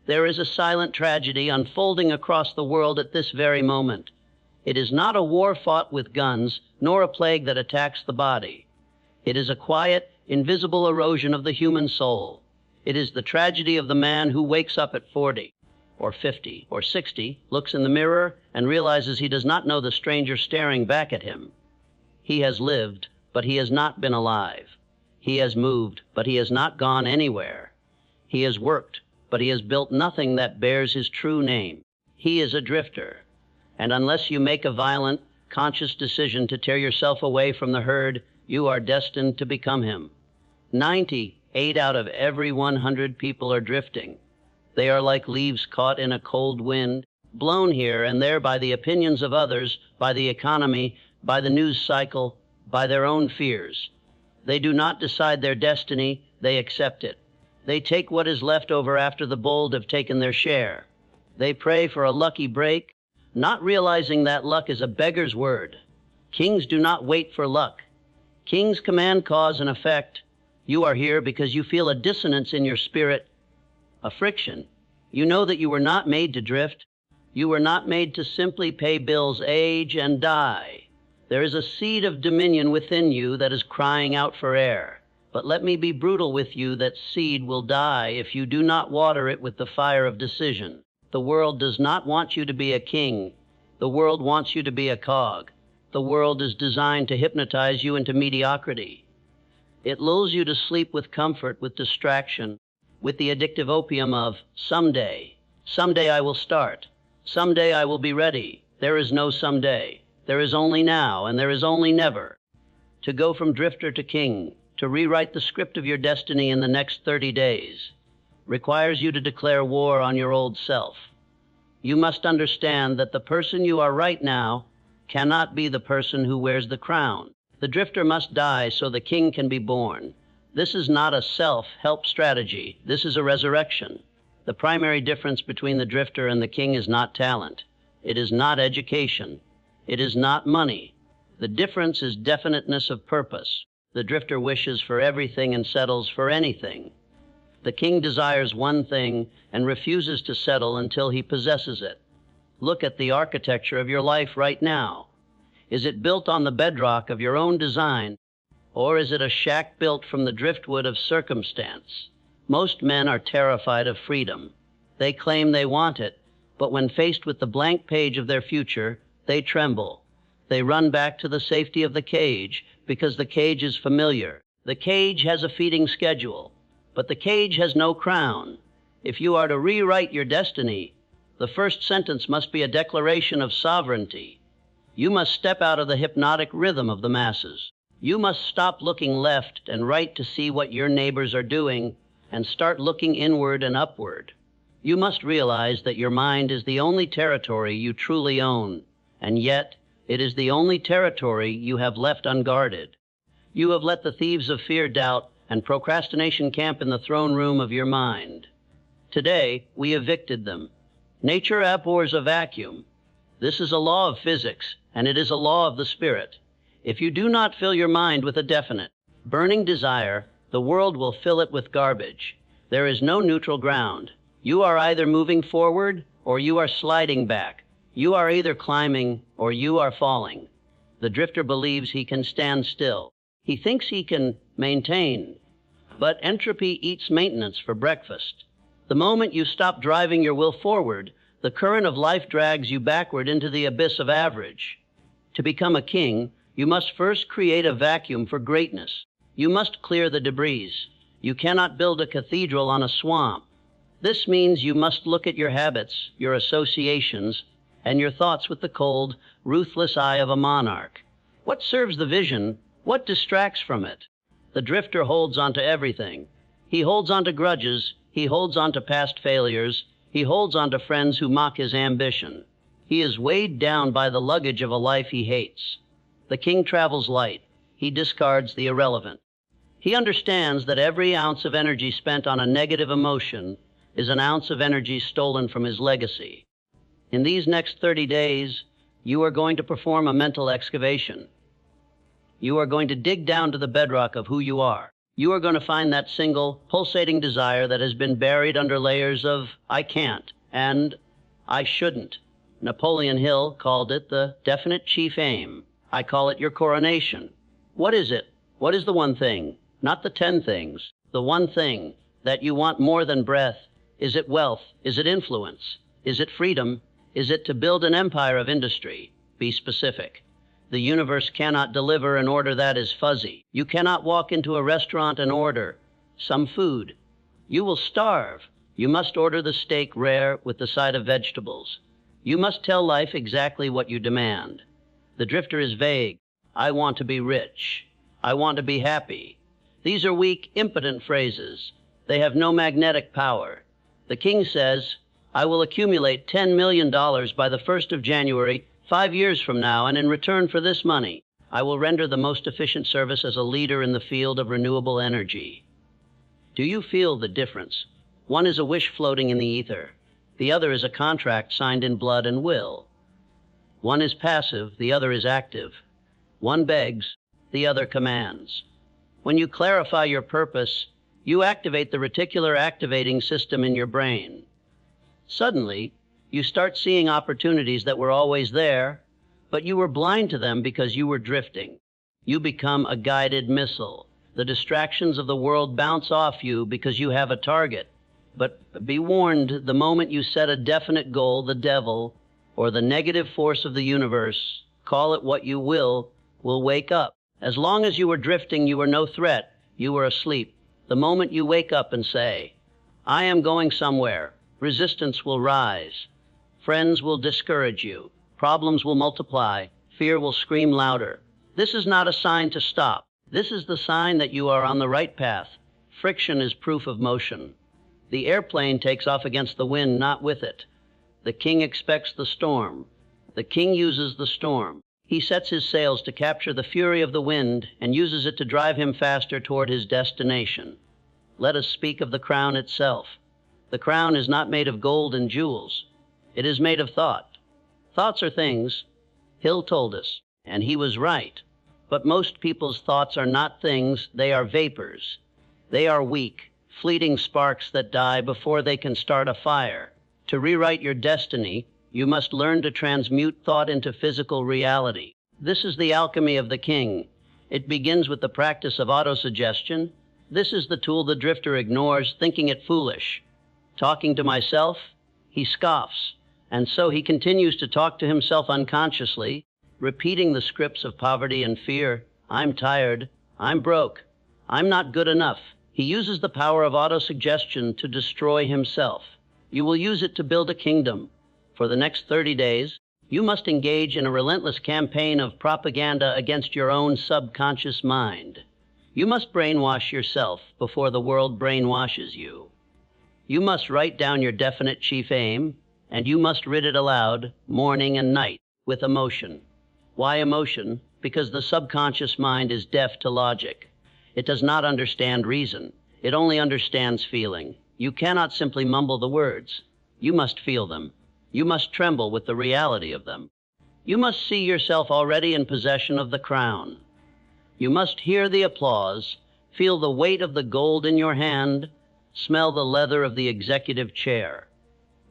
There is a silent tragedy unfolding across the world at this very moment. It is not a war fought with guns, nor a plague that attacks the body. It is a quiet, invisible erosion of the human soul. It is the tragedy of the man who wakes up at 40, or 50, or 60, looks in the mirror, and realizes he does not know the stranger staring back at him. He has lived, but he has not been alive. He has moved, but he has not gone anywhere. He has worked, but he has built nothing that bears his true name. He is a drifter. And unless you make a violent, conscious decision to tear yourself away from the herd, you are destined to become him. 98 out of every 100 people are drifting. They are like leaves caught in a cold wind, blown here and there by the opinions of others, by the economy, by the news cycle, by their own fears. They do not decide their destiny, they accept it. They take what is left over after the bold have taken their share. They pray for a lucky break, not realizing that luck is a beggar's word. Kings do not wait for luck. Kings command cause and effect. You are here because you feel a dissonance in your spirit, a friction. You know that you were not made to drift. You were not made to simply pay bills, age, and die. There is a seed of dominion within you that is crying out for air. But let me be brutal with you, that seed will die if you do not water it with the fire of decision. The world does not want you to be a king. The world wants you to be a cog. The world is designed to hypnotize you into mediocrity. It lulls you to sleep with comfort, with distraction, with the addictive opium of someday. Someday I will start. Someday I will be ready. There is no someday. There is only now, and there is only never. To go from drifter to king, to rewrite the script of your destiny in the next 30 days, requires you to declare war on your old self. You must understand that the person you are right now cannot be the person who wears the crown. The drifter must die so the king can be born. This is not a self-help strategy. This is a resurrection. The primary difference between the drifter and the king is not talent. It is not education. It is not money. The difference is definiteness of purpose. The drifter wishes for everything and settles for anything. The king desires one thing and refuses to settle until he possesses it. Look at the architecture of your life right now. Is it built on the bedrock of your own design, or is it a shack built from the driftwood of circumstance? Most men are terrified of freedom. They claim they want it, but when faced with the blank page of their future, they tremble. They run back to the safety of the cage because the cage is familiar. The cage has a feeding schedule, but the cage has no crown. If you are to rewrite your destiny, the first sentence must be a declaration of sovereignty. You must step out of the hypnotic rhythm of the masses. You must stop looking left and right to see what your neighbors are doing and start looking inward and upward. You must realize that your mind is the only territory you truly own, and yet it is the only territory you have left unguarded. You have let the thieves of fear, doubt, and procrastination camp in the throne room of your mind. Today, we evicted them. Nature abhors a vacuum. This is a law of physics, and it is a law of the spirit. If you do not fill your mind with a definite, burning desire, the world will fill it with garbage. There is no neutral ground. You are either moving forward or you are sliding back. You are either climbing or you are falling. The drifter believes he can stand still. He thinks he can maintain, but entropy eats maintenance for breakfast. The moment you stop driving your will forward, the current of life drags you backward into the abyss of average. To become a king, you must first create a vacuum for greatness. You must clear the debris. You cannot build a cathedral on a swamp. This means you must look at your habits, your associations, and your thoughts with the cold, ruthless eye of a monarch. What serves the vision? What distracts from it? The drifter holds on to everything. He holds on to grudges. He holds on to past failures. He holds on to friends who mock his ambition. He is weighed down by the luggage of a life he hates. The king travels light. He discards the irrelevant. He understands that every ounce of energy spent on a negative emotion is an ounce of energy stolen from his legacy. In these next 30 days, you are going to perform a mental excavation. You are going to dig down to the bedrock of who you are. You are going to find that single, pulsating desire that has been buried under layers of I can't and I shouldn't. Napoleon Hill called it the definite chief aim. I call it your coronation. What is it? What is the one thing? Not the 10 things. The one thing that you want more than breath. Is it wealth? Is it influence? Is it freedom? Is it to build an empire of industry? Be specific. The universe cannot deliver an order that is fuzzy. You cannot walk into a restaurant and order some food. You will starve. You must order the steak rare with the side of vegetables. You must tell life exactly what you demand. The drifter is vague. I want to be rich. I want to be happy. These are weak, impotent phrases. They have no magnetic power. The king says, I will accumulate $10 million by the 1st of January, 5 years from now, and in return for this money, I will render the most efficient service as a leader in the field of renewable energy. Do you feel the difference? One is a wish floating in the ether. The other is a contract signed in blood and will. One is passive, the other is active. One begs, the other commands. When you clarify your purpose, you activate the reticular activating system in your brain. Suddenly, you start seeing opportunities that were always there, but you were blind to them because you were drifting. You become a guided missile. The distractions of the world bounce off you because you have a target. But be warned, the moment you set a definite goal, the devil, or the negative force of the universe, call it what you will wake up. As long as you were drifting, you were no threat. You were asleep. The moment you wake up and say, I am going somewhere, resistance will rise. Friends will discourage you. Problems will multiply. Fear will scream louder. This is not a sign to stop. This is the sign that you are on the right path. Friction is proof of motion. The airplane takes off against the wind, not with it. The king expects the storm. The king uses the storm. He sets his sails to capture the fury of the wind and uses it to drive him faster toward his destination. Let us speak of the crown itself. The crown is not made of gold and jewels. It is made of thought. Thoughts are things. Hill told us, and he was right. But most people's thoughts are not things, they are vapors. They are weak, fleeting sparks that die before they can start a fire. To rewrite your destiny, you must learn to transmute thought into physical reality. This is the alchemy of the king. It begins with the practice of autosuggestion. This is the tool the drifter ignores, thinking it foolish. Talking to myself, he scoffs, and so he continues to talk to himself unconsciously, repeating the scripts of poverty and fear. I'm tired. I'm broke. I'm not good enough. He uses the power of autosuggestion to destroy himself. You will use it to build a kingdom. For the next 30 days, you must engage in a relentless campaign of propaganda against your own subconscious mind. You must brainwash yourself before the world brainwashes you. You must write down your definite chief aim, and you must read it aloud, morning and night, with emotion. Why emotion? Because the subconscious mind is deaf to logic. It does not understand reason. It only understands feeling. You cannot simply mumble the words. You must feel them. You must tremble with the reality of them. You must see yourself already in possession of the crown. You must hear the applause, feel the weight of the gold in your hand, smell the leather of the executive chair.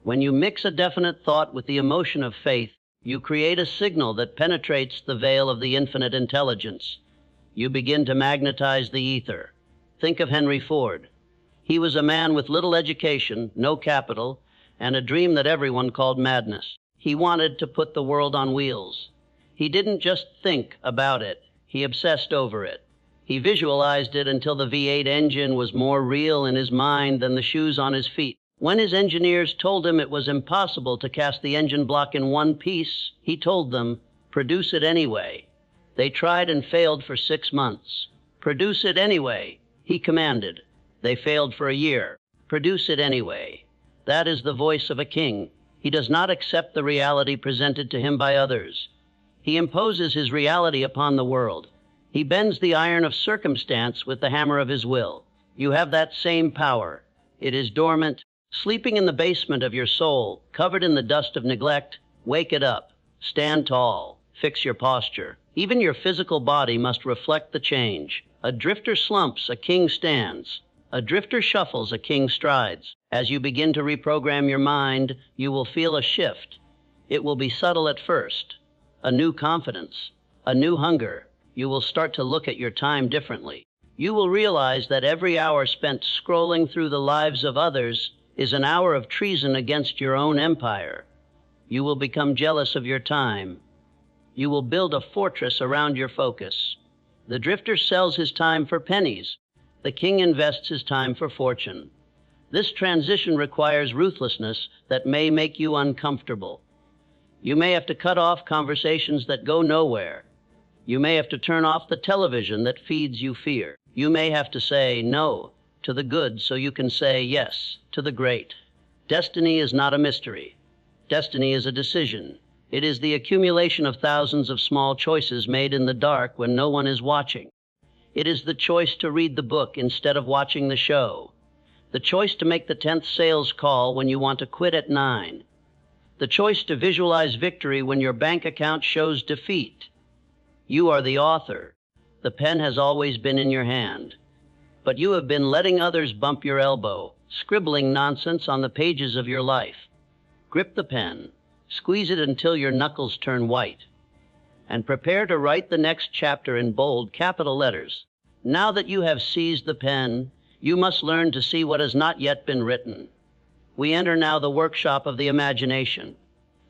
When you mix a definite thought with the emotion of faith, you create a signal that penetrates the veil of the infinite intelligence. You begin to magnetize the ether. Think of Henry Ford. He was a man with little education, no capital, and a dream that everyone called madness. He wanted to put the world on wheels. He didn't just think about it. He obsessed over it. He visualized it until the V8 engine was more real in his mind than the shoes on his feet. When his engineers told him it was impossible to cast the engine block in one piece, he told them, produce it anyway. They tried and failed for 6 months. Produce it anyway, he commanded. They failed for a year. Produce it anyway. That is the voice of a king. He does not accept the reality presented to him by others. He imposes his reality upon the world. He bends the iron of circumstance with the hammer of his will. You have that same power. It is dormant, sleeping in the basement of your soul, covered in the dust of neglect. Wake it up. Stand tall. Fix your posture. Even your physical body must reflect the change. A drifter slumps, a king stands. A drifter shuffles, a king strides. As you begin to reprogram your mind, you will feel a shift. It will be subtle at first. A new confidence, a new hunger. You will start to look at your time differently. You will realize that every hour spent scrolling through the lives of others is an hour of treason against your own empire. You will become jealous of your time. You will build a fortress around your focus. The drifter sells his time for pennies. The king invests his time for fortune. This transition requires ruthlessness that may make you uncomfortable. You may have to cut off conversations that go nowhere. You may have to turn off the television that feeds you fear. You may have to say no to the good so you can say yes to the great. Destiny is not a mystery. Destiny is a decision. It is the accumulation of thousands of small choices made in the dark when no one is watching. It is the choice to read the book instead of watching the show. The choice to make the 10th sales call when you want to quit at 9. The choice to visualize victory when your bank account shows defeat. You are the author. The pen has always been in your hand. But you have been letting others bump your elbow, scribbling nonsense on the pages of your life. Grip the pen, squeeze it until your knuckles turn white, and prepare to write the next chapter in bold capital letters. Now that you have seized the pen, you must learn to see what has not yet been written. We enter now the workshop of the imagination.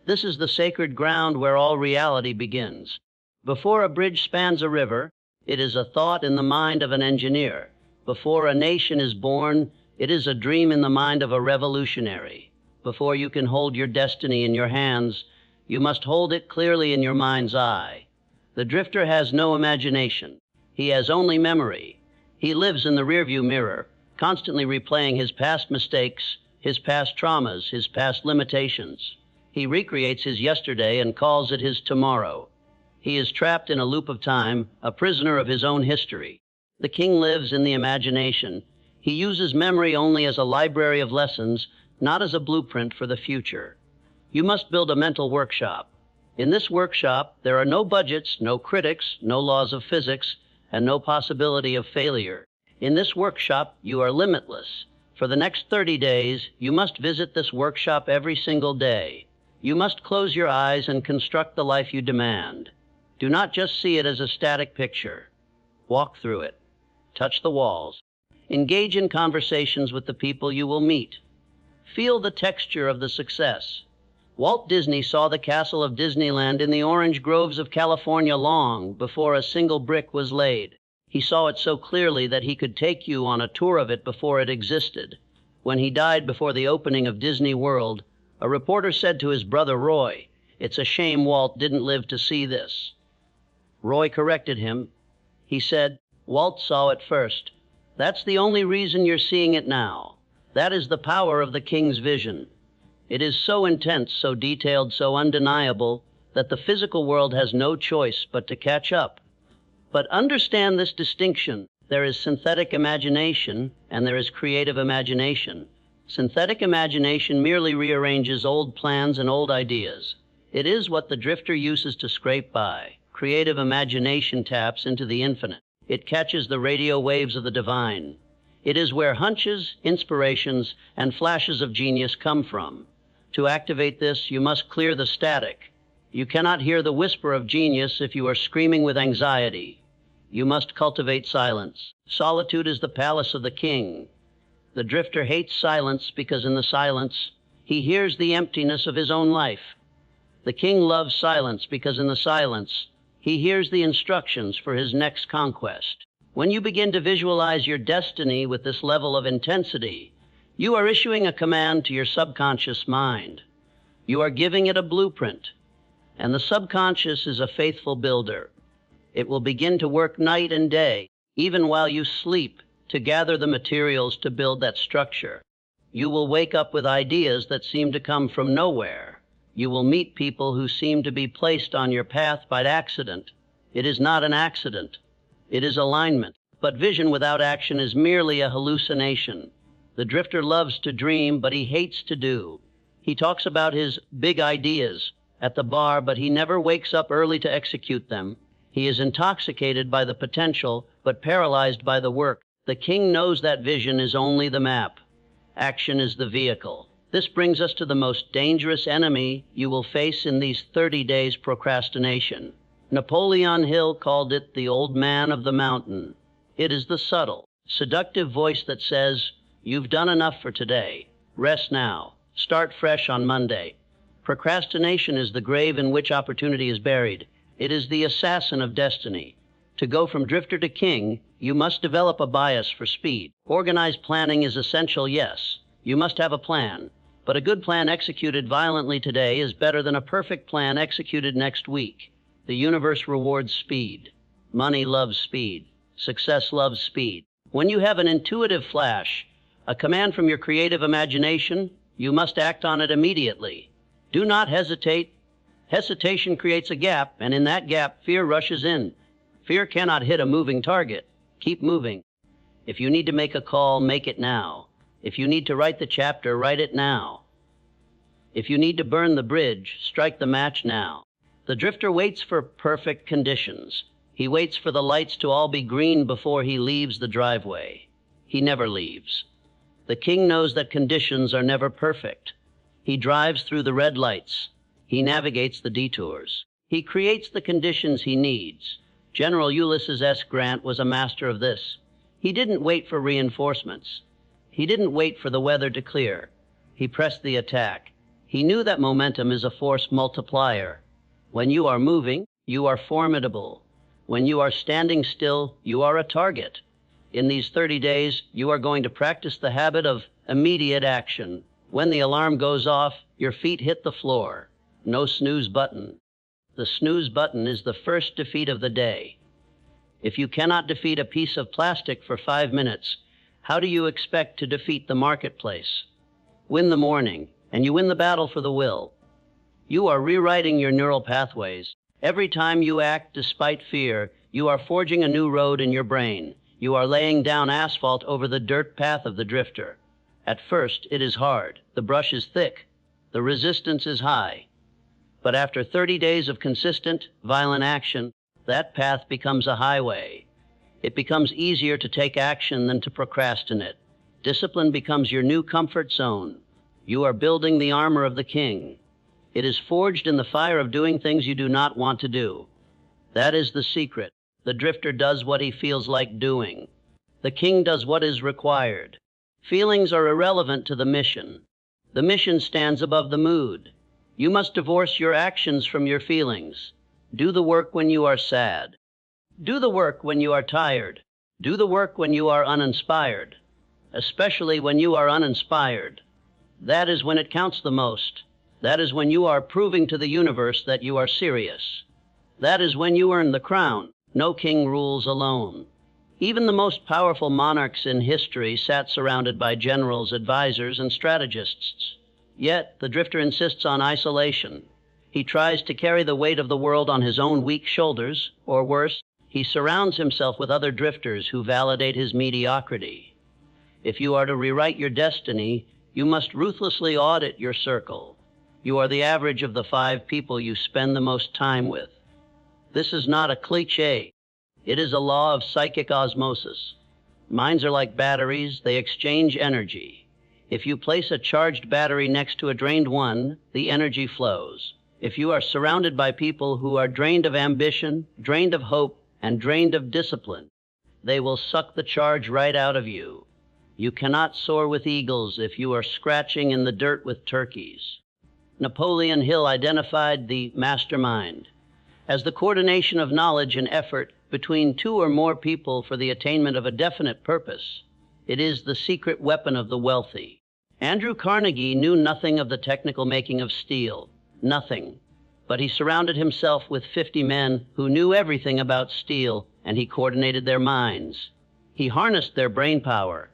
This is the sacred ground where all reality begins. Before a bridge spans a river, it is a thought in the mind of an engineer. Before a nation is born, it is a dream in the mind of a revolutionary. Before you can hold your destiny in your hands, you must hold it clearly in your mind's eye. The drifter has no imagination. He has only memory. He lives in the rearview mirror, constantly replaying his past mistakes, his past traumas, his past limitations. He recreates his yesterday and calls it his tomorrow. He is trapped in a loop of time, a prisoner of his own history. The king lives in the imagination. He uses memory only as a library of lessons, not as a blueprint for the future. You must build a mental workshop. In this workshop, there are no budgets, no critics, no laws of physics, and no possibility of failure. In this workshop, you are limitless. For the next 30 days, you must visit this workshop every single day. You must close your eyes and construct the life you demand. Do not just see it as a static picture. Walk through it. Touch the walls. Engage in conversations with the people you will meet. Feel the texture of the success. Walt Disney saw the castle of Disneyland in the orange groves of California long before a single brick was laid. He saw it so clearly that he could take you on a tour of it before it existed. When he died before the opening of Disney World, a reporter said to his brother Roy, "It's a shame Walt didn't live to see this." Roy corrected him. He said, "Walt saw it first. That's the only reason you're seeing it now. That is the power of the king's vision. It is so intense, so detailed, so undeniable, that the physical world has no choice but to catch up. But understand this distinction. There is synthetic imagination, and there is creative imagination. Synthetic imagination merely rearranges old plans and old ideas. It is what the drifter uses to scrape by. Creative imagination taps into the infinite. It catches the radio waves of the divine. It is where hunches, inspirations, and flashes of genius come from. To activate this, you must clear the static. You cannot hear the whisper of genius if you are screaming with anxiety. You must cultivate silence. Solitude is the palace of the king. The drifter hates silence because in the silence, he hears the emptiness of his own life. The king loves silence because in the silence, he hears the instructions for his next conquest. When you begin to visualize your destiny with this level of intensity, you are issuing a command to your subconscious mind. You are giving it a blueprint, and the subconscious is a faithful builder. It will begin to work night and day, even while you sleep, to gather the materials to build that structure. You will wake up with ideas that seem to come from nowhere. You will meet people who seem to be placed on your path by accident. It is not an accident. It is alignment. But vision without action is merely a hallucination. The drifter loves to dream, but he hates to do. He talks about his big ideas at the bar, but he never wakes up early to execute them. He is intoxicated by the potential, but paralyzed by the work. The king knows that vision is only the map. Action is the vehicle. This brings us to the most dangerous enemy you will face in these 30 days: procrastination. Napoleon Hill called it the old man of the mountain. It is the subtle, seductive voice that says, "You've done enough for today. Rest now. Start fresh on Monday." Procrastination is the grave in which opportunity is buried. It is the assassin of destiny. To go from drifter to king, you must develop a bias for speed. Organized planning is essential, yes. You must have a plan. But a good plan executed violently today is better than a perfect plan executed next week. The universe rewards speed. Money loves speed. Success loves speed. When you have an intuitive flash, a command from your creative imagination, you must act on it immediately. Do not hesitate. Hesitation creates a gap, and in that gap, fear rushes in. Fear cannot hit a moving target. Keep moving. If you need to make a call, make it now. If you need to write the chapter, write it now. If you need to burn the bridge, strike the match now. The drifter waits for perfect conditions. He waits for the lights to all be green before he leaves the driveway. He never leaves. The king knows that conditions are never perfect. He drives through the red lights. He navigates the detours. He creates the conditions he needs. General Ulysses S. Grant was a master of this. He didn't wait for reinforcements. He didn't wait for the weather to clear. He pressed the attack. He knew that momentum is a force multiplier. When you are moving, you are formidable. When you are standing still, you are a target. In these 30 days, you are going to practice the habit of immediate action. When the alarm goes off, your feet hit the floor. No snooze button. The snooze button is the first defeat of the day. If you cannot defeat a piece of plastic for 5 minutes, how do you expect to defeat the marketplace? Win the morning, and you win the battle for the will. You are rewriting your neural pathways. Every time you act despite fear, you are forging a new road in your brain. You are laying down asphalt over the dirt path of the drifter. At first, it is hard. The brush is thick. The resistance is high. But after 30 days of consistent, violent action, that path becomes a highway. It becomes easier to take action than to procrastinate. Discipline becomes your new comfort zone. You are building the armor of the king. It is forged in the fire of doing things you do not want to do. That is the secret. The drifter does what he feels like doing. The king does what is required. Feelings are irrelevant to the mission. The mission stands above the mood. You must divorce your actions from your feelings. Do the work when you are sad. Do the work when you are tired. Do the work when you are uninspired. Especially when you are uninspired. That is when it counts the most. That is when you are proving to the universe that you are serious. That is when you earn the crown. No king rules alone. Even the most powerful monarchs in history sat surrounded by generals, advisors, and strategists. Yet, the drifter insists on isolation. He tries to carry the weight of the world on his own weak shoulders, or worse, he surrounds himself with other drifters who validate his mediocrity. If you are to rewrite your destiny, you must ruthlessly audit your circle. You are the average of the 5 people you spend the most time with. This is not a cliché. It is a law of psychic osmosis. Minds are like batteries, they exchange energy. If you place a charged battery next to a drained one, the energy flows. If you are surrounded by people who are drained of ambition, drained of hope, and drained of discipline, they will suck the charge right out of you. You cannot soar with eagles if you are scratching in the dirt with turkeys. Napoleon Hill identified the mastermind as the coordination of knowledge and effort between 2 or more people for the attainment of a definite purpose. It is the secret weapon of the wealthy. Andrew Carnegie knew nothing of the technical making of steel, nothing. But he surrounded himself with 50 men who knew everything about steel, and he coordinated their minds. He harnessed their brain power.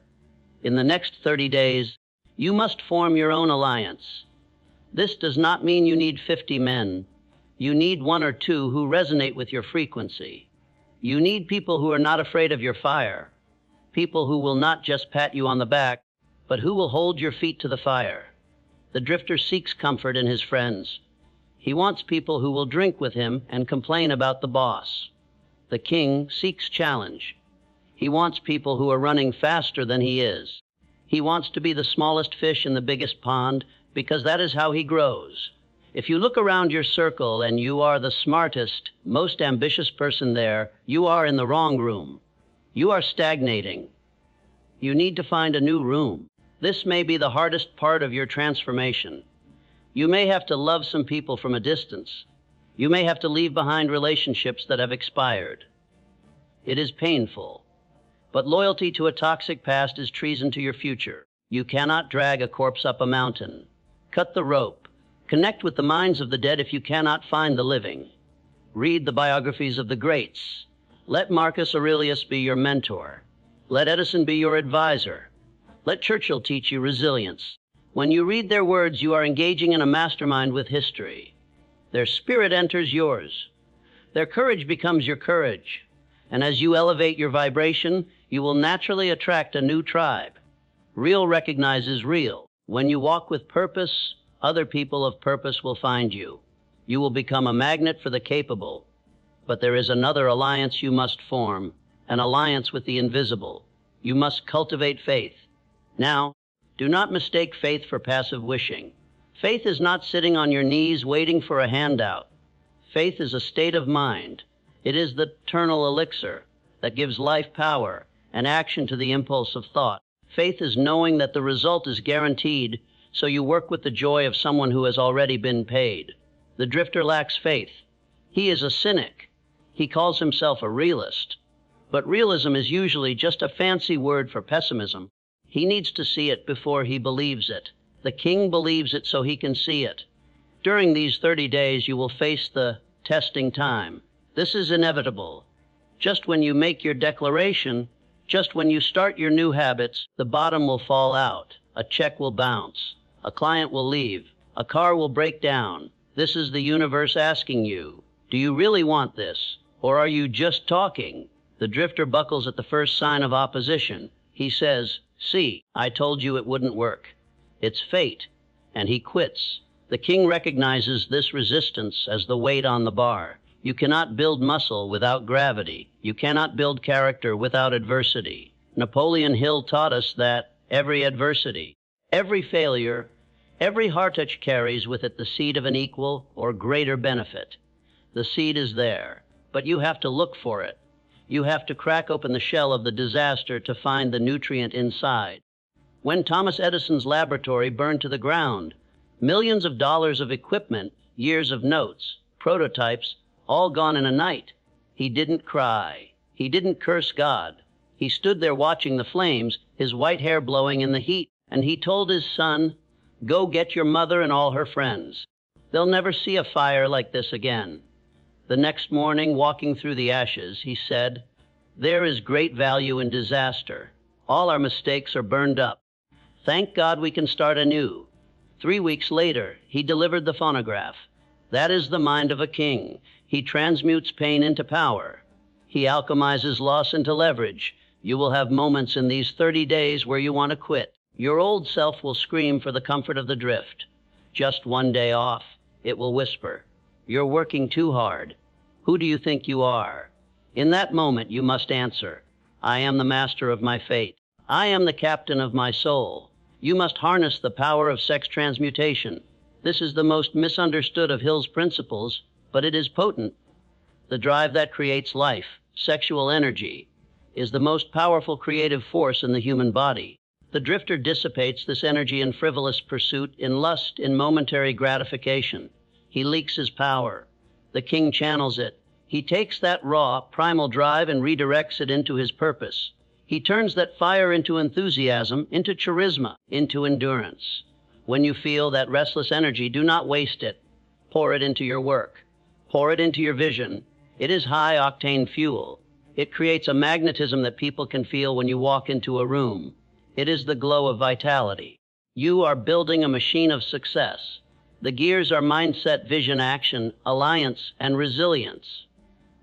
In the next 30 days, you must form your own alliance. This does not mean you need 50 men. You need 1 or 2 who resonate with your frequency. You need people who are not afraid of your fire. People who will not just pat you on the back, but who will hold your feet to the fire. The drifter seeks comfort in his friends. He wants people who will drink with him and complain about the boss. The king seeks challenge. He wants people who are running faster than he is. He wants to be the smallest fish in the biggest pond because that is how he grows. If you look around your circle and you are the smartest, most ambitious person there, you are in the wrong room. You are stagnating. You need to find a new room. This may be the hardest part of your transformation. You may have to love some people from a distance. You may have to leave behind relationships that have expired. It is painful. But loyalty to a toxic past is treason to your future. You cannot drag a corpse up a mountain. Cut the rope. Connect with the minds of the dead if you cannot find the living. Read the biographies of the greats. Let Marcus Aurelius be your mentor. Let Edison be your advisor. Let Churchill teach you resilience. When you read their words, you are engaging in a mastermind with history. Their spirit enters yours. Their courage becomes your courage. And as you elevate your vibration, you will naturally attract a new tribe. Real recognizes real. When you walk with purpose, other people of purpose will find you. You will become a magnet for the capable. But there is another alliance you must form, an alliance with the invisible. You must cultivate faith. Now, do not mistake faith for passive wishing. Faith is not sitting on your knees waiting for a handout. Faith is a state of mind. It is the eternal elixir that gives life power and action to the impulse of thought. Faith is knowing that the result is guaranteed, so you work with the joy of someone who has already been paid. The drifter lacks faith. He is a cynic. He calls himself a realist. But realism is usually just a fancy word for pessimism. He needs to see it before he believes it. The king believes it so he can see it. During these 30 days, you will face the testing time. This is inevitable. Just when you make your declaration, just when you start your new habits, the bottom will fall out. A check will bounce. A client will leave. A car will break down. This is the universe asking you, do you really want this? Or are you just talking? The drifter buckles at the first sign of opposition. He says, see, I told you it wouldn't work. It's fate. And he quits. The king recognizes this resistance as the weight on the bar. You cannot build muscle without gravity. You cannot build character without adversity. Napoleon Hill taught us that every adversity, every failure, every heartache carries with it the seed of an equal or greater benefit. The seed is there, but you have to look for it. You have to crack open the shell of the disaster to find the nutrient inside. When Thomas Edison's laboratory burned to the ground, millions of dollars of equipment, years of notes, prototypes, all gone in a night. He didn't cry. He didn't curse God. He stood there watching the flames, his white hair blowing in the heat, and he told his son, go get your mother and all her friends. They'll never see a fire like this again. The next morning, walking through the ashes, he said, there is great value in disaster. All our mistakes are burned up. Thank God we can start anew. 3 weeks later, he delivered the phonograph. That is the mind of a king. He transmutes pain into power. He alchemizes loss into leverage. You will have moments in these 30 days where you want to quit. Your old self will scream for the comfort of the drift. Just one day off, it will whisper, you're working too hard. Who do you think you are? In that moment, you must answer, I am the master of my fate. I am the captain of my soul. You must harness the power of sex transmutation. This is the most misunderstood of Hill's principles, but it is potent. The drive that creates life, sexual energy, is the most powerful creative force in the human body. The drifter dissipates this energy in frivolous pursuit, in lust, in momentary gratification. He leaks his power. The king channels it. He takes that raw, primal drive and redirects it into his purpose. He turns that fire into enthusiasm, into charisma, into endurance. When you feel that restless energy, do not waste it. Pour it into your work. Pour it into your vision. It is high-octane fuel. It creates a magnetism that people can feel when you walk into a room. It is the glow of vitality. You are building a machine of success. The gears are mindset, vision, action, alliance, and resilience.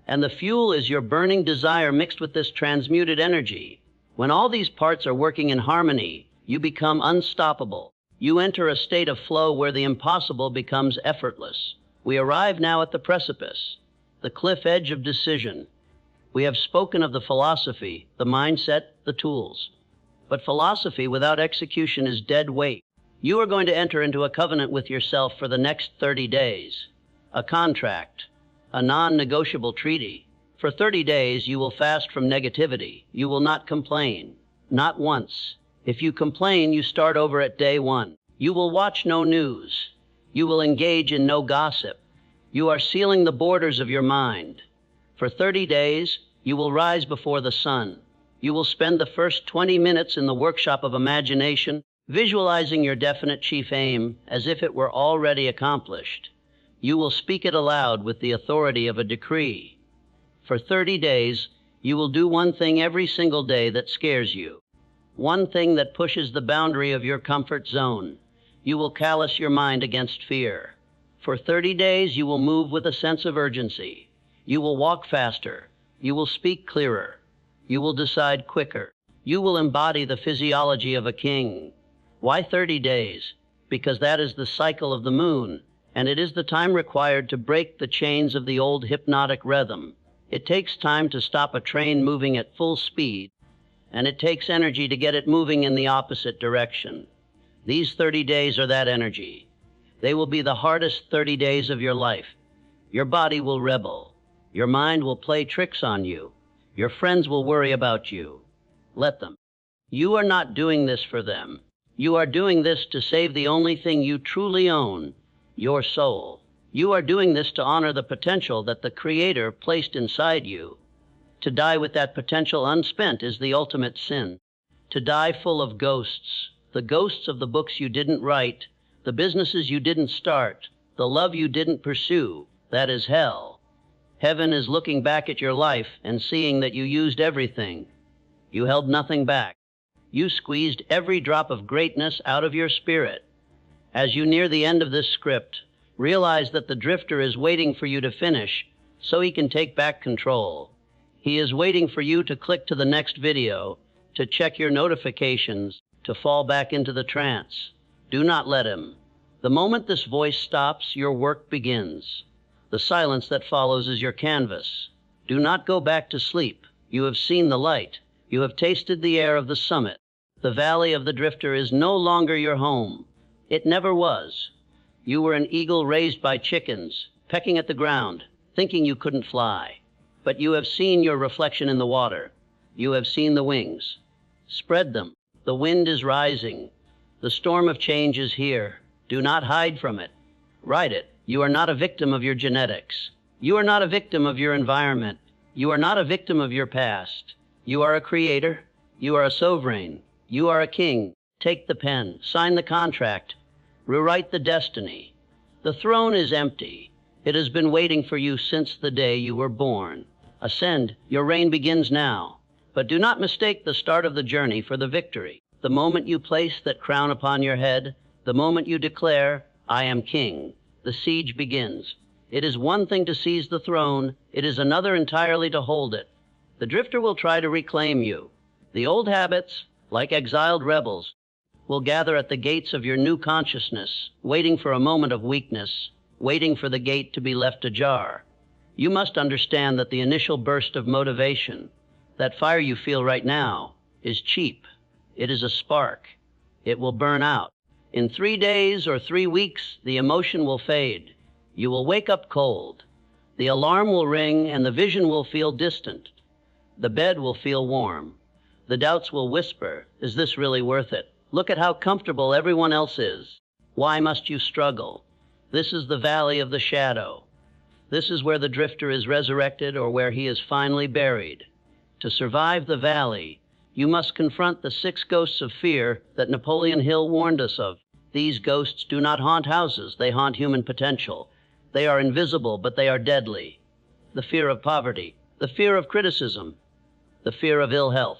And the fuel is your burning desire mixed with this transmuted energy. When all these parts are working in harmony, you become unstoppable. You enter a state of flow where the impossible becomes effortless, We arrive now at the precipice, the cliff edge of decision. We have spoken of the philosophy, the mindset, the tools. But philosophy without execution is dead weight. You are going to enter into a covenant with yourself for the next 30 days, a contract, a non-negotiable treaty. For 30 days, you will fast from negativity. You will not complain, not once. If you complain, you start over at day 1. You will watch no news. You will engage in no gossip. You are sealing the borders of your mind. For 30 days, you will rise before the sun. You will spend the first 20 minutes in the workshop of imagination, visualizing your definite chief aim as if it were already accomplished. You will speak it aloud with the authority of a decree. For 30 days, you will do one thing every single day that scares you. One thing that pushes the boundary of your comfort zone. You will callous your mind against fear. For 30 days, you will move with a sense of urgency. You will walk faster. You will speak clearer. You will decide quicker. You will embody the physiology of a king. Why 30 days? Because that is the cycle of the moon, and it is the time required to break the chains of the old hypnotic rhythm. It takes time to stop a train moving at full speed, and it takes energy to get it moving in the opposite direction. These 30 days are that energy. They will be the hardest 30 days of your life. Your body will rebel. Your mind will play tricks on you. Your friends will worry about you. Let them. You are not doing this for them. You are doing this to save the only thing you truly own, your soul. You are doing this to honor the potential that the Creator placed inside you. To die with that potential unspent is the ultimate sin. To die full of ghosts, the ghosts of the books you didn't write, the businesses you didn't start, the love you didn't pursue, that is hell. Heaven is looking back at your life and seeing that you used everything. You held nothing back. You squeezed every drop of greatness out of your spirit. As you near the end of this script, realize that the drifter is waiting for you to finish so he can take back control. He is waiting for you to click to the next video, to check your notifications, to fall back into the trance. Do not let him. The moment this voice stops, your work begins. The silence that follows is your canvas. Do not go back to sleep. You have seen the light. You have tasted the air of the summit. The valley of the drifter is no longer your home. It never was. You were an eagle raised by chickens, pecking at the ground, thinking you couldn't fly. But you have seen your reflection in the water. You have seen the wings. Spread them. The wind is rising. The storm of change is here. Do not hide from it. Ride it. You are not a victim of your genetics. You are not a victim of your environment. You are not a victim of your past. You are a creator. You are a sovereign. You are a king. Take the pen. Sign the contract. Rewrite the destiny. The throne is empty. It has been waiting for you since the day you were born. Ascend. Your reign begins now. But do not mistake the start of the journey for the victory. The moment you place that crown upon your head, the moment you declare, I am king, the siege begins. It is one thing to seize the throne. It is another entirely to hold it. The drifter will try to reclaim you. The old habits, like exiled rebels, will gather at the gates of your new consciousness, waiting for a moment of weakness, waiting for the gate to be left ajar. You must understand that the initial burst of motivation, that fire you feel right now, is cheap. It is a spark. It will burn out. In 3 days or 3 weeks, the emotion will fade. You will wake up cold. The alarm will ring and the vision will feel distant. The bed will feel warm. The doubts will whisper, is this really worth it? Look at how comfortable everyone else is. Why must you struggle? This is the valley of the shadow. This is where the drifter is resurrected or where he is finally buried. To survive the valley, you must confront the 6 ghosts of fear that Napoleon Hill warned us of. These ghosts do not haunt houses, they haunt human potential. They are invisible, but they are deadly. The fear of poverty, the fear of criticism, the fear of ill health,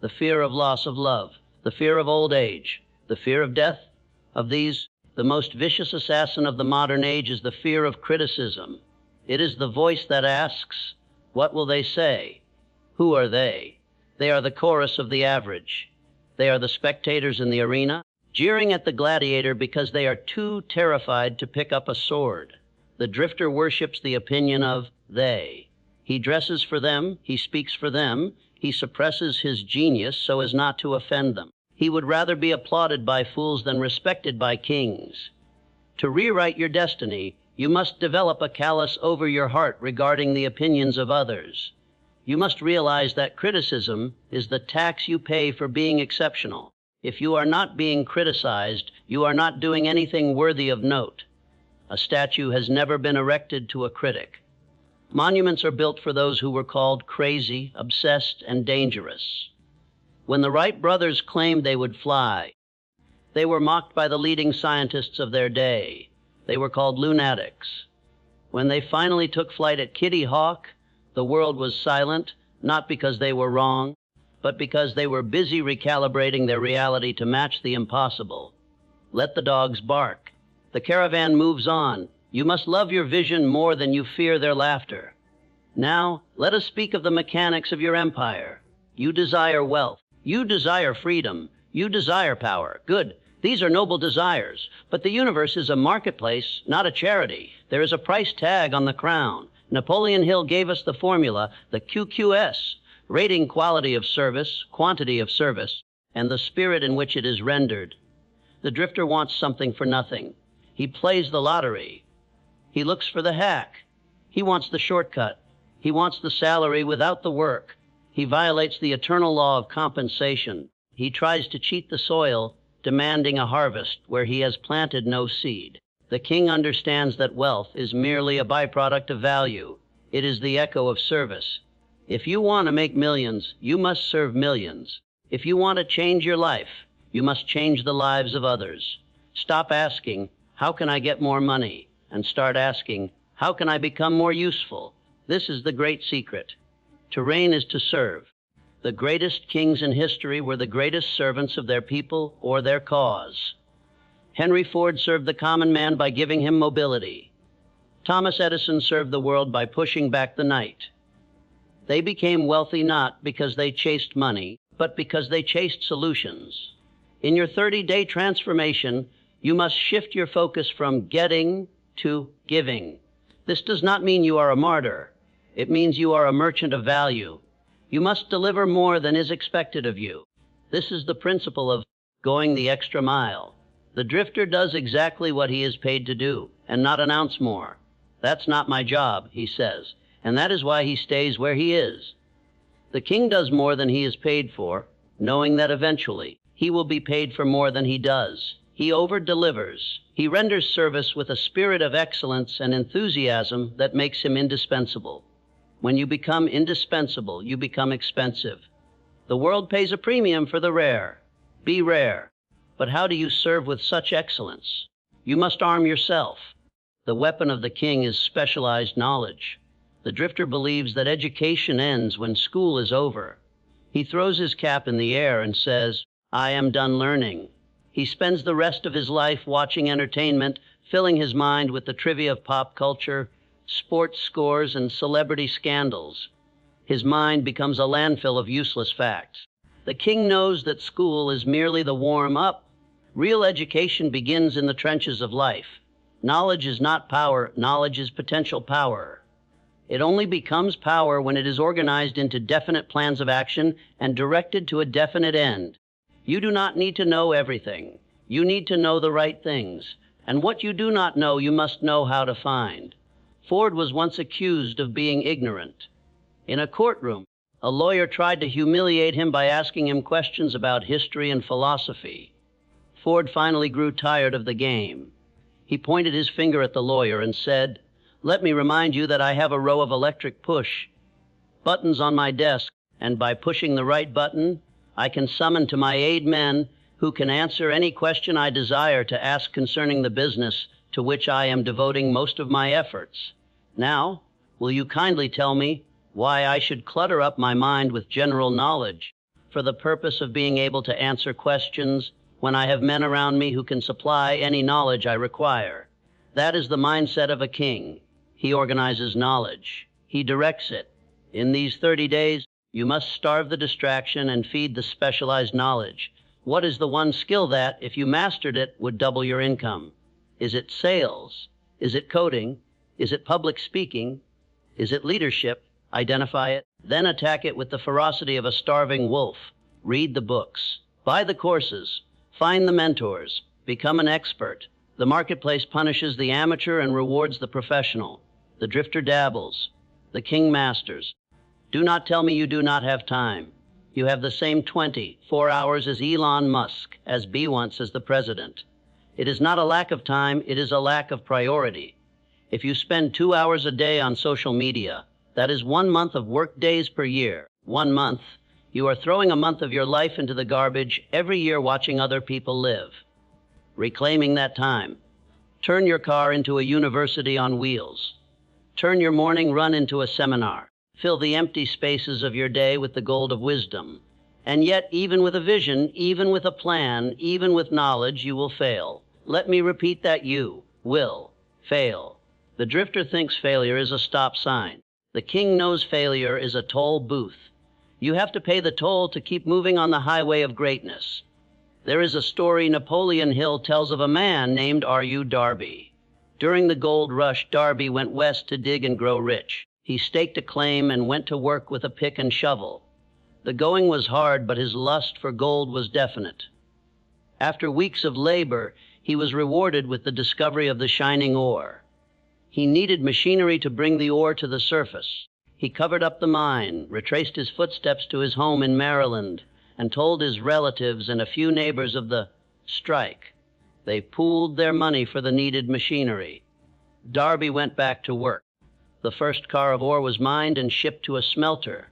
the fear of loss of love, the fear of old age, the fear of death. Of these, the most vicious assassin of the modern age is the fear of criticism. It is the voice that asks, what will they say? Who are they? They are the chorus of the average. They are the spectators in the arena, jeering at the gladiator because they are too terrified to pick up a sword. The drifter worships the opinion of they. He dresses for them, he speaks for them, he suppresses his genius so as not to offend them. He would rather be applauded by fools than respected by kings. To rewrite your destiny, you must develop a callus over your heart regarding the opinions of others. You must realize that criticism is the tax you pay for being exceptional. If you are not being criticized, you are not doing anything worthy of note. A statue has never been erected to a critic. Monuments are built for those who were called crazy, obsessed, and dangerous. When the Wright brothers claimed they would fly, they were mocked by the leading scientists of their day. They were called lunatics. When they finally took flight at Kitty Hawk, the world was silent, not because they were wrong, but because they were busy recalibrating their reality to match the impossible. Let the dogs bark. The caravan moves on. You must love your vision more than you fear their laughter. Now, let us speak of the mechanics of your empire. You desire wealth. You desire freedom. You desire power. Good. These are noble desires. But the universe is a marketplace, not a charity. There is a price tag on the crown. Napoleon Hill gave us the formula, the QQS, rating quality of service, quantity of service, and the spirit in which it is rendered. The drifter wants something for nothing. He plays the lottery. He looks for the hack. He wants the shortcut. He wants the salary without the work. He violates the eternal law of compensation. He tries to cheat the soil, demanding a harvest where he has planted no seed. The king understands that wealth is merely a byproduct of value. It is the echo of service. If you want to make millions, you must serve millions. If you want to change your life, you must change the lives of others. Stop asking, how can I get more money? And start asking, how can I become more useful? This is the great secret. To reign is to serve. The greatest kings in history were the greatest servants of their people or their cause. Henry Ford served the common man by giving him mobility. Thomas Edison served the world by pushing back the night. They became wealthy not because they chased money, but because they chased solutions. In your 30-day transformation, you must shift your focus from getting to giving. This does not mean you are a martyr. It means you are a merchant of value. You must deliver more than is expected of you. This is the principle of going the extra mile. The drifter does exactly what he is paid to do, and not an ounce more. That's not my job, he says, and that is why he stays where he is. The king does more than he is paid for, knowing that eventually he will be paid for more than he does. He over-delivers. He renders service with a spirit of excellence and enthusiasm that makes him indispensable. When you become indispensable, you become expensive. The world pays a premium for the rare. Be rare. But how do you serve with such excellence? You must arm yourself. The weapon of the king is specialized knowledge. The drifter believes that education ends when school is over. He throws his cap in the air and says, I am done learning. He spends the rest of his life watching entertainment, filling his mind with the trivia of pop culture, sports scores, and celebrity scandals. His mind becomes a landfill of useless facts. The king knows that school is merely the warm-up. Real education begins in the trenches of life. Knowledge is not power, knowledge is potential power. It only becomes power when it is organized into definite plans of action and directed to a definite end. You do not need to know everything. You need to know the right things. And what you do not know, you must know how to find. Ford was once accused of being ignorant. In a courtroom, a lawyer tried to humiliate him by asking him questions about history and philosophy. Ford finally grew tired of the game. He pointed his finger at the lawyer and said, Let me remind you that I have a row of electric push buttons on my desk, and by pushing the right button, I can summon to my aid men who can answer any question I desire to ask concerning the business to which I am devoting most of my efforts. Now, will you kindly tell me why I should clutter up my mind with general knowledge for the purpose of being able to answer questions when I have men around me who can supply any knowledge I require? That is the mindset of a king. He organizes knowledge. He directs it. In these 30 days, you must starve the distraction and feed the specialized knowledge. What is the one skill that, if you mastered it, would double your income? Is it sales? Is it coding? Is it public speaking? Is it leadership? Identify it, then attack it with the ferocity of a starving wolf. Read the books. Buy the courses. Find the mentors. Become an expert. The marketplace punishes the amateur and rewards the professional. The drifter dabbles. The king masters. Do not tell me you do not have time. You have the same 24 hours as Elon Musk, as B once as the president. It is not a lack of time, it is a lack of priority. If you spend 2 hours a day on social media, that is 1 month of work days per year. 1 month. You are throwing a month of your life into the garbage every year watching other people live. Reclaiming that time. Turn your car into a university on wheels. Turn your morning run into a seminar. Fill the empty spaces of your day with the gold of wisdom. And yet, even with a vision, even with a plan, even with knowledge, you will fail. Let me repeat that: you will fail. The drifter thinks failure is a stop sign. The king knows failure is a toll booth. You have to pay the toll to keep moving on the highway of greatness. There is a story Napoleon Hill tells of a man named R.U. Darby. During the gold rush, Darby went west to dig and grow rich. He staked a claim and went to work with a pick and shovel. The going was hard, but his lust for gold was definite. After weeks of labor, he was rewarded with the discovery of the shining ore. He needed machinery to bring the ore to the surface. He covered up the mine, retraced his footsteps to his home in Maryland, and told his relatives and a few neighbors of the strike. They pooled their money for the needed machinery. Darby went back to work. The first car of ore was mined and shipped to a smelter.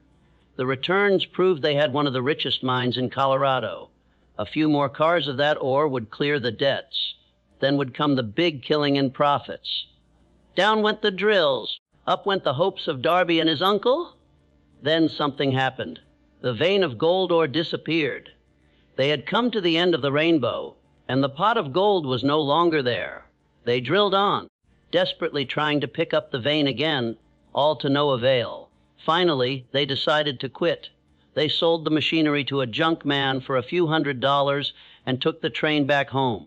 The returns proved they had one of the richest mines in Colorado. A few more cars of that ore would clear the debts. Then would come the big killing in profits. Down went the drills. Up went the hopes of Darby and his uncle. Then something happened. The vein of gold ore disappeared. They had come to the end of the rainbow, and the pot of gold was no longer there. They drilled on, desperately trying to pick up the vein again, all to no avail. Finally, they decided to quit. They sold the machinery to a junk man for a few $100s and took the train back home.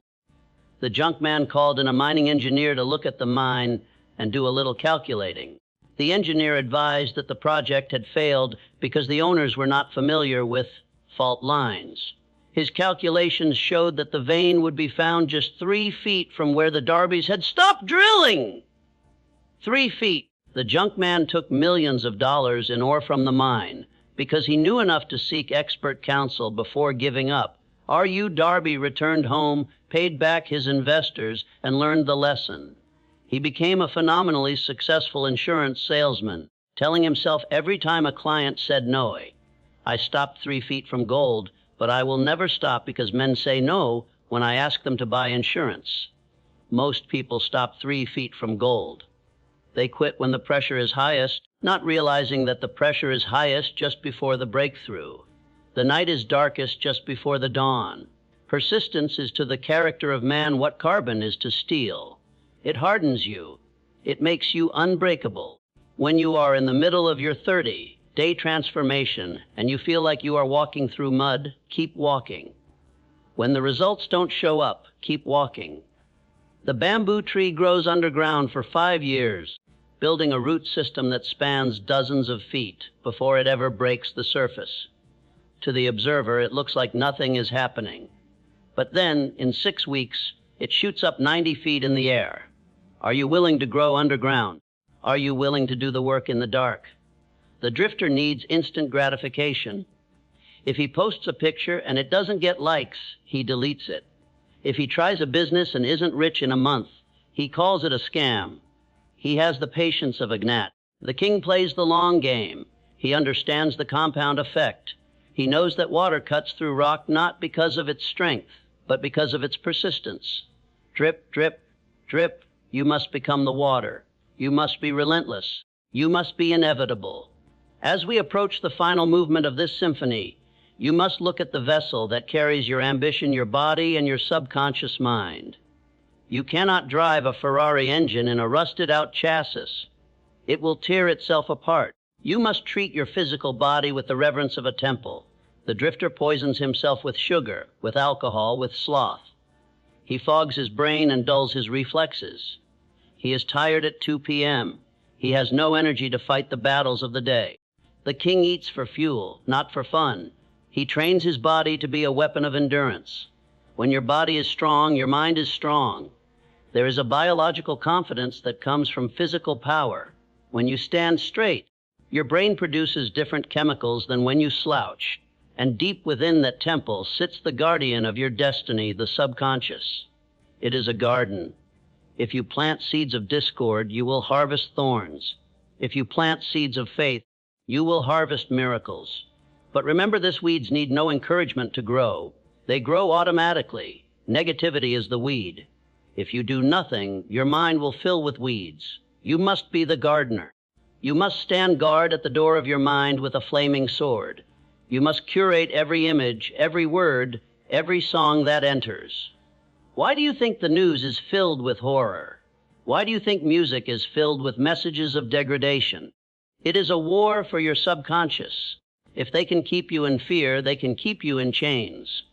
The junk man called in a mining engineer to look at the mine and do a little calculating. The engineer advised that the project had failed because the owners were not familiar with fault lines. His calculations showed that the vein would be found just 3 feet from where the Darbys had stopped drilling. 3 feet. The junk man took millions of dollars in ore from the mine because he knew enough to seek expert counsel before giving up. R.U. Darby returned home, paid back his investors, and learned the lesson. He became a phenomenally successful insurance salesman, telling himself every time a client said no, "I stopped 3 feet from gold, but I will never stop because men say no when I ask them to buy insurance." Most people stop 3 feet from gold. They quit when the pressure is highest, not realizing that the pressure is highest just before the breakthrough. The night is darkest just before the dawn. Persistence is to the character of man what carbon is to steel. It hardens you. It makes you unbreakable. When you are in the middle of your 30-day transformation and you feel like you are walking through mud, keep walking. When the results don't show up, keep walking. The bamboo tree grows underground for 5 years, building a root system that spans dozens of feet before it ever breaks the surface. To the observer, it looks like nothing is happening. But then, in 6 weeks, it shoots up 90 feet in the air. Are you willing to grow underground? Are you willing to do the work in the dark? The drifter needs instant gratification. If he posts a picture and it doesn't get likes, he deletes it. If he tries a business and isn't rich in a month, he calls it a scam. He has the patience of a gnat. The king plays the long game. He understands the compound effect. He knows that water cuts through rock not because of its strength, but because of its persistence. Drip, drip, drip. You must become the water. You must be relentless. You must be inevitable. As we approach the final movement of this symphony, you must look at the vessel that carries your ambition, your body, and your subconscious mind. You cannot drive a Ferrari engine in a rusted-out chassis. It will tear itself apart. You must treat your physical body with the reverence of a temple. The drifter poisons himself with sugar, with alcohol, with sloth. He fogs his brain and dulls his reflexes. He is tired at 2 p.m. He has no energy to fight the battles of the day. The king eats for fuel, not for fun. He trains his body to be a weapon of endurance. When your body is strong, your mind is strong. There is a biological confidence that comes from physical power. When you stand straight, your brain produces different chemicals than when you slouch. And deep within that temple sits the guardian of your destiny, the subconscious. It is a garden. If you plant seeds of discord, you will harvest thorns. If you plant seeds of faith, you will harvest miracles. But remember, this weeds need no encouragement to grow. They grow automatically. Negativity is the weed. If you do nothing, your mind will fill with weeds. You must be the gardener. You must stand guard at the door of your mind with a flaming sword. You must curate every image, every word, every song that enters. Why do you think the news is filled with horror? Why do you think music is filled with messages of degradation? It is a war for your subconscious. If they can keep you in fear, they can keep you in chains.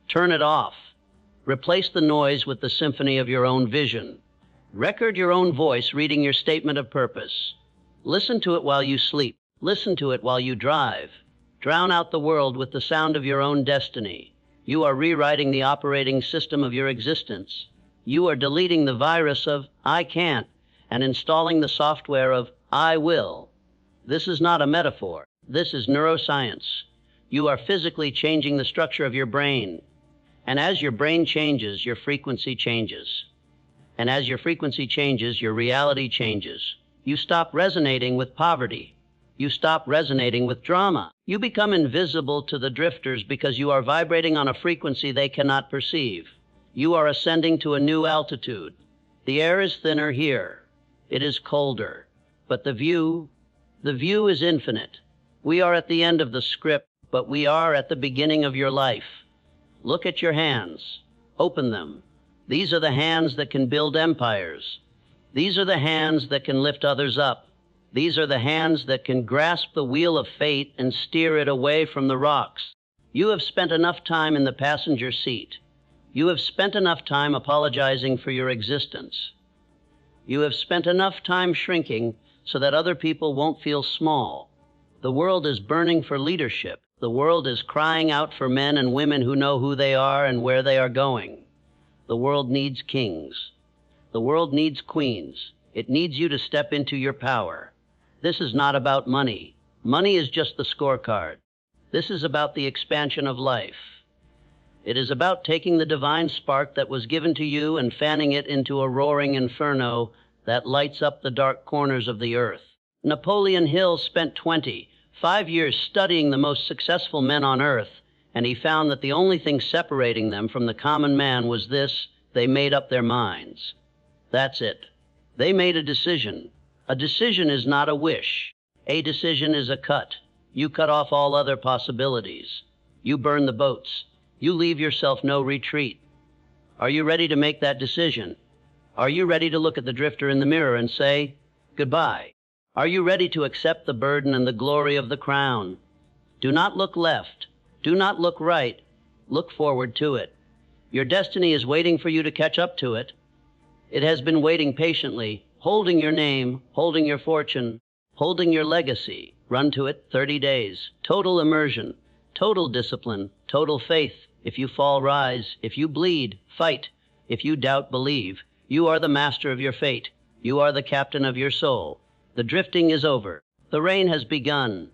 Turn it off. Replace the noise with the symphony of your own vision. Record your own voice reading your statement of purpose. Listen to it while you sleep. Listen to it while you drive. Drown out the world with the sound of your own destiny. You are rewriting the operating system of your existence. You are deleting the virus of I can't and installing the software of I will. This is not a metaphor. This is neuroscience. You are physically changing the structure of your brain. And as your brain changes, your frequency changes. And as your frequency changes, your reality changes. You stop resonating with poverty. You stop resonating with drama. You become invisible to the drifters because you are vibrating on a frequency they cannot perceive. You are ascending to a new altitude. The air is thinner here. It is colder. But the view is infinite. We are at the end of the script, but we are at the beginning of your life. Look at your hands. Open them. These are the hands that can build empires. These are the hands that can lift others up. These are the hands that can grasp the wheel of fate and steer it away from the rocks. You have spent enough time in the passenger seat. You have spent enough time apologizing for your existence. You have spent enough time shrinking so that other people won't feel small. The world is burning for leadership. The world is crying out for men and women who know who they are and where they are going. The world needs kings. The world needs queens. It needs you to step into your power. This is not about money. Money is just the scorecard. This is about the expansion of life. It is about taking the divine spark that was given to you and fanning it into a roaring inferno that lights up the dark corners of the earth. Napoleon Hill spent 25 years studying the most successful men on earth, and he found that the only thing separating them from the common man was this: they made up their minds. That's it. They made a decision. A decision is not a wish. A decision is a cut. You cut off all other possibilities. You burn the boats. You leave yourself no retreat. Are you ready to make that decision? Are you ready to look at the drifter in the mirror and say, goodbye? Are you ready to accept the burden and the glory of the crown? Do not look left. Do not look right. Look forward to it. Your destiny is waiting for you to catch up to it. It has been waiting patiently, holding your name, holding your fortune, holding your legacy. Run to it 30 days. Total immersion, total discipline, total faith. If you fall, rise. If you bleed, fight. If you doubt, believe. You are the master of your fate. You are the captain of your soul. The drifting is over. The rain has begun.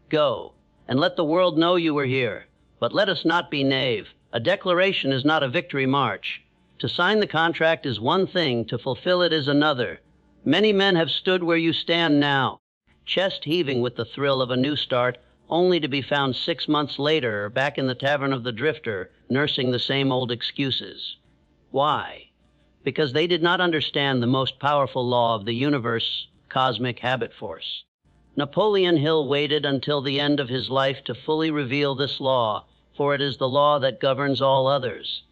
Go, and let the world know you were here. But let us not be knave. A declaration is not a victory march. To sign the contract is one thing, to fulfill it is another. Many men have stood where you stand now, chest heaving with the thrill of a new start, only to be found 6 months later back in the tavern of the drifter, nursing the same old excuses. Why? Because they did not understand the most powerful law of the universe, cosmic habit force. Napoleon Hill waited until the end of his life to fully reveal this law, for it is the law that governs all others.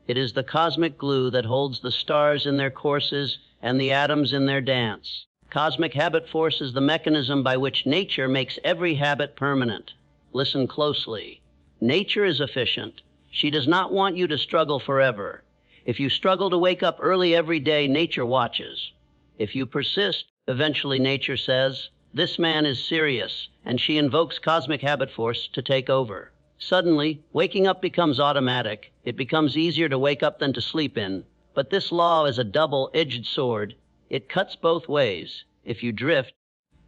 It is the cosmic glue that holds the stars in their courses and the atoms in their dance. Cosmic habit force is the mechanism by which nature makes every habit permanent. Listen closely. Nature is efficient. She does not want you to struggle forever. If you struggle to wake up early every day, nature watches. If you persist, eventually nature says, "This man is serious," and she invokes cosmic habit force to take over. Suddenly, waking up becomes automatic. It becomes easier to wake up than to sleep in. But this law is a double-edged sword. It cuts both ways. If you drift,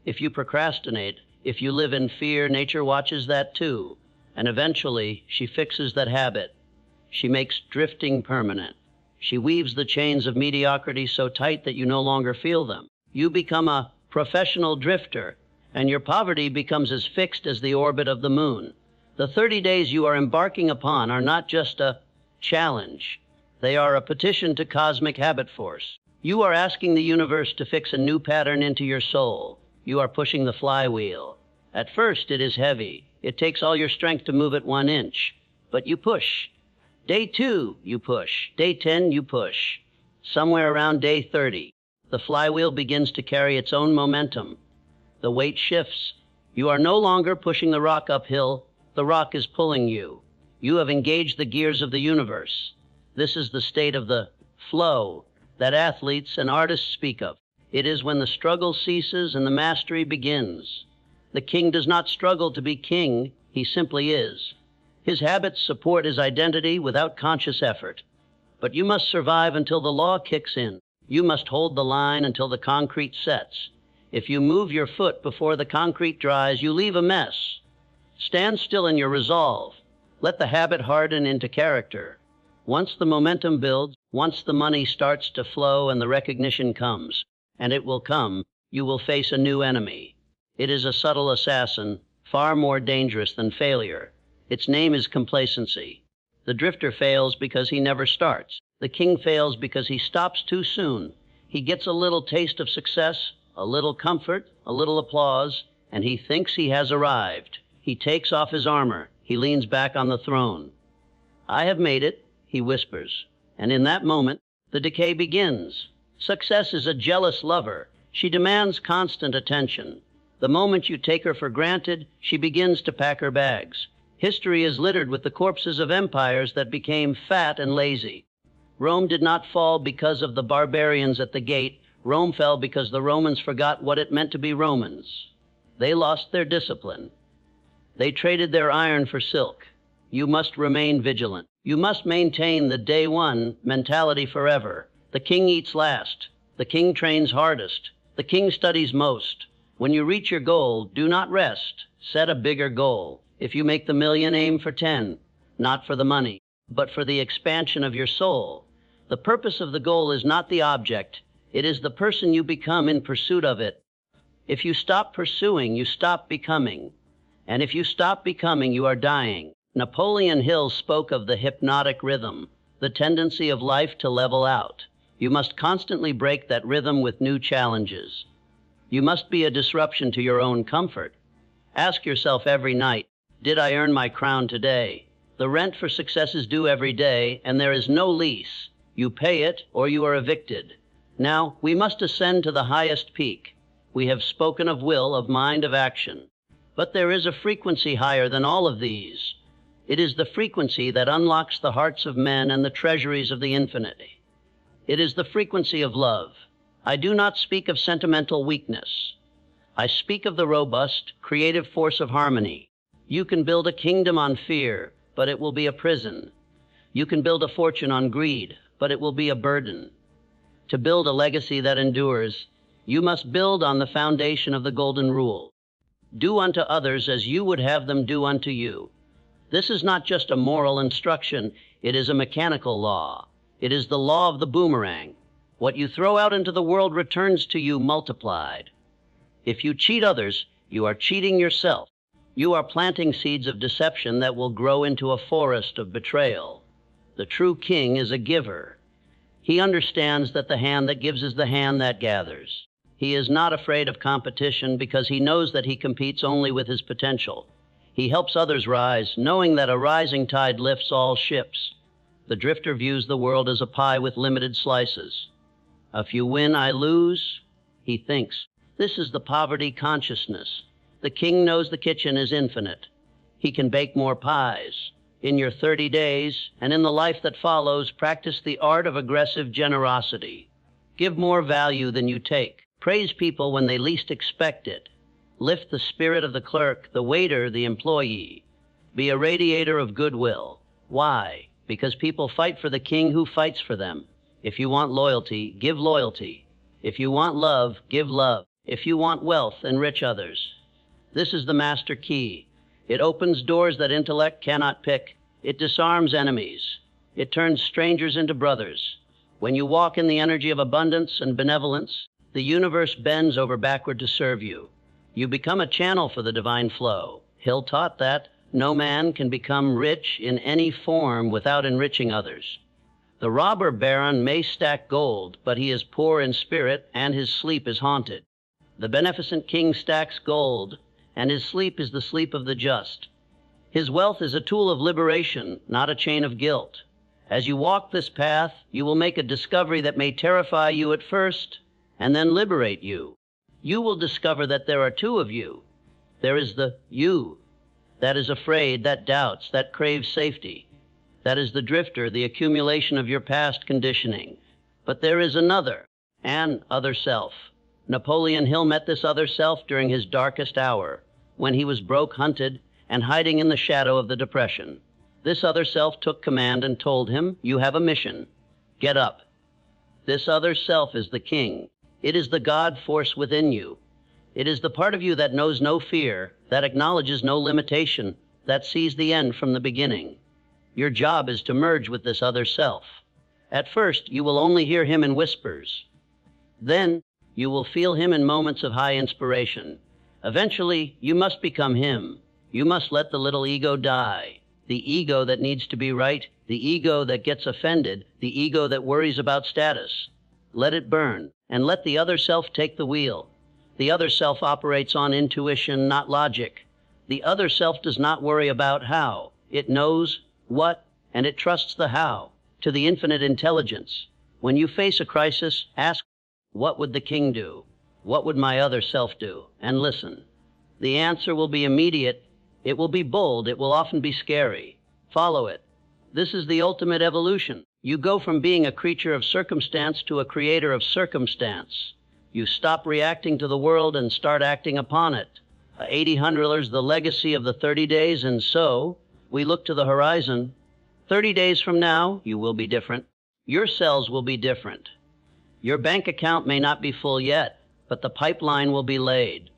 if you procrastinate, if you live in fear, nature watches that too. And eventually, she fixes that habit. She makes drifting permanent. She weaves the chains of mediocrity so tight that you no longer feel them. You become a professional drifter, and your poverty becomes as fixed as the orbit of the moon. The 30 days you are embarking upon are not just a challenge. They are a petition to cosmic habit force. You are asking the universe to fix a new pattern into your soul. You are pushing the flywheel. At first, it is heavy. It takes all your strength to move it 1 inch. But you push. Day 2, you push. Day 10, you push. Somewhere around day 30, the flywheel begins to carry its own momentum. The weight shifts. You are no longer pushing the rock uphill. The rock is pulling you. You have engaged the gears of the universe. This is the state of the flow that athletes and artists speak of. It is when the struggle ceases and the mastery begins. The king does not struggle to be king. He simply is. His habits support his identity without conscious effort. But you must survive until the law kicks in. You must hold the line until the concrete sets. If you move your foot before the concrete dries, you leave a mess. Stand still in your resolve. Let the habit harden into character. Once the momentum builds, once the money starts to flow and the recognition comes, and it will come, you will face a new enemy. It is a subtle assassin, far more dangerous than failure. Its name is complacency. The drifter fails because he never starts. The king fails because he stops too soon. He gets a little taste of success, a little comfort, a little applause, and he thinks he has arrived. He takes off his armor. He leans back on the throne. "I have made it," he whispers. And in that moment, the decay begins. Success is a jealous lover. She demands constant attention. The moment you take her for granted, she begins to pack her bags. History is littered with the corpses of empires that became fat and lazy. Rome did not fall because of the barbarians at the gate. Rome fell because the Romans forgot what it meant to be Romans. They lost their discipline. They traded their iron for silk. You must remain vigilant. You must maintain the day one mentality forever. The king eats last. The king trains hardest. The king studies most. When you reach your goal, do not rest. Set a bigger goal. If you make the million, aim for 10. Not for the money, but for the expansion of your soul. The purpose of the goal is not the object. It is the person you become in pursuit of it. If you stop pursuing, you stop becoming. And if you stop becoming, you are dying. Napoleon Hill spoke of the hypnotic rhythm, the tendency of life to level out. You must constantly break that rhythm with new challenges. You must be a disruption to your own comfort. Ask yourself every night, did I earn my crown today? The rent for success is due every day, and there is no lease. You pay it, or you are evicted. Now, we must ascend to the highest peak. We have spoken of will, of mind, of action. But there is a frequency higher than all of these. It is the frequency that unlocks the hearts of men and the treasuries of the infinite. It is the frequency of love. I do not speak of sentimental weakness. I speak of the robust, creative force of harmony. You can build a kingdom on fear, but it will be a prison. You can build a fortune on greed, but it will be a burden. To build a legacy that endures, you must build on the foundation of the golden rule. Do unto others as you would have them do unto you. This is not just a moral instruction, it is a mechanical law. It is the law of the boomerang. What you throw out into the world returns to you multiplied. If you cheat others, you are cheating yourself. You are planting seeds of deception that will grow into a forest of betrayal. The true king is a giver. He understands that the hand that gives is the hand that gathers. He is not afraid of competition because he knows that he competes only with his potential. He helps others rise, knowing that a rising tide lifts all ships. The drifter views the world as a pie with limited slices. If you win, I lose, he thinks. This is the poverty consciousness. The king knows the kitchen is infinite. He can bake more pies. In your 30 days, and in the life that follows, practice the art of aggressive generosity. Give more value than you take. Praise people when they least expect it. Lift the spirit of the clerk, the waiter, the employee. Be a radiator of goodwill. Why? Because people fight for the king who fights for them. If you want loyalty, give loyalty. If you want love, give love. If you want wealth, enrich others. This is the master key. It opens doors that intellect cannot pick. It disarms enemies. It turns strangers into brothers. When you walk in the energy of abundance and benevolence, the universe bends over backward to serve you. You become a channel for the divine flow. Hill taught that no man can become rich in any form without enriching others. The robber baron may stack gold, but he is poor in spirit, and his sleep is haunted. The beneficent king stacks gold, and his sleep is the sleep of the just. His wealth is a tool of liberation, not a chain of guilt. As you walk this path, you will make a discovery that may terrify you at first, and then liberate you. You will discover that there are two of you. There is the you that is afraid, that doubts, that craves safety. That is the drifter, the accumulation of your past conditioning. But there is another, an other self. Napoleon Hill met this other self during his darkest hour, when he was broke, hunted, and hiding in the shadow of the Depression. This other self took command and told him, "You have a mission. Get up." This other self is the king. It is the God force within you. It is the part of you that knows no fear, that acknowledges no limitation, that sees the end from the beginning. Your job is to merge with this other self. At first, you will only hear him in whispers. Then, you will feel him in moments of high inspiration. Eventually, you must become him. You must let the little ego die. The ego that needs to be right, the ego that gets offended, the ego that worries about status. Let it burn, and let the other self take the wheel. The other self operates on intuition, not logic. The other self does not worry about how. It knows what, and it trusts the how, to the infinite intelligence. When you face a crisis, ask, what would the king do? What would my other self do? And listen. The answer will be immediate. It will be bold. It will often be scary. Follow it. This is the ultimate evolution. You go from being a creature of circumstance to a creator of circumstance. You stop reacting to the world and start acting upon it. $80 the legacy of the 30 days, and so we look to the horizon. 30 days from now, you will be different. Your cells will be different. Your bank account may not be full yet, but the pipeline will be laid.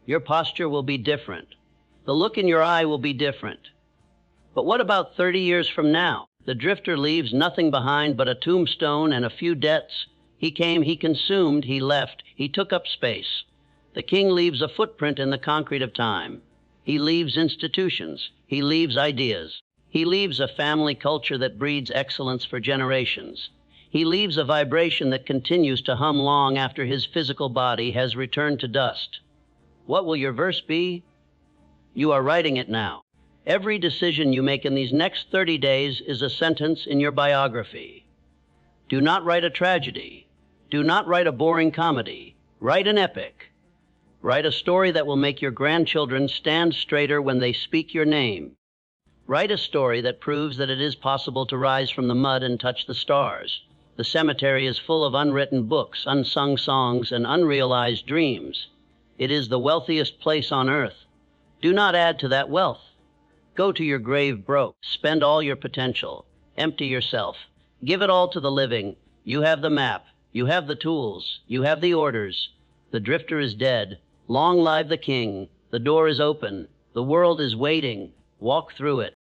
Your posture will be different. The look in your eye will be different. But what about 30 years from now? The drifter leaves nothing behind but a tombstone and a few debts. He came, he consumed, he left, he took up space. The king leaves a footprint in the concrete of time. He leaves institutions. He leaves ideas. He leaves a family culture that breeds excellence for generations. He leaves a vibration that continues to hum long after his physical body has returned to dust. What will your verse be? You are writing it now. Every decision you make in these next 30 days is a sentence in your biography. Do not write a tragedy. Do not write a boring comedy. Write an epic. Write a story that will make your grandchildren stand straighter when they speak your name. Write a story that proves that it is possible to rise from the mud and touch the stars. The cemetery is full of unwritten books, unsung songs, and unrealized dreams. It is the wealthiest place on earth. Do not add to that wealth. Go to your grave broke. Spend all your potential. Empty yourself. Give it all to the living. You have the map. You have the tools. You have the orders. The drifter is dead. Long live the king. The door is open. The world is waiting. Walk through it.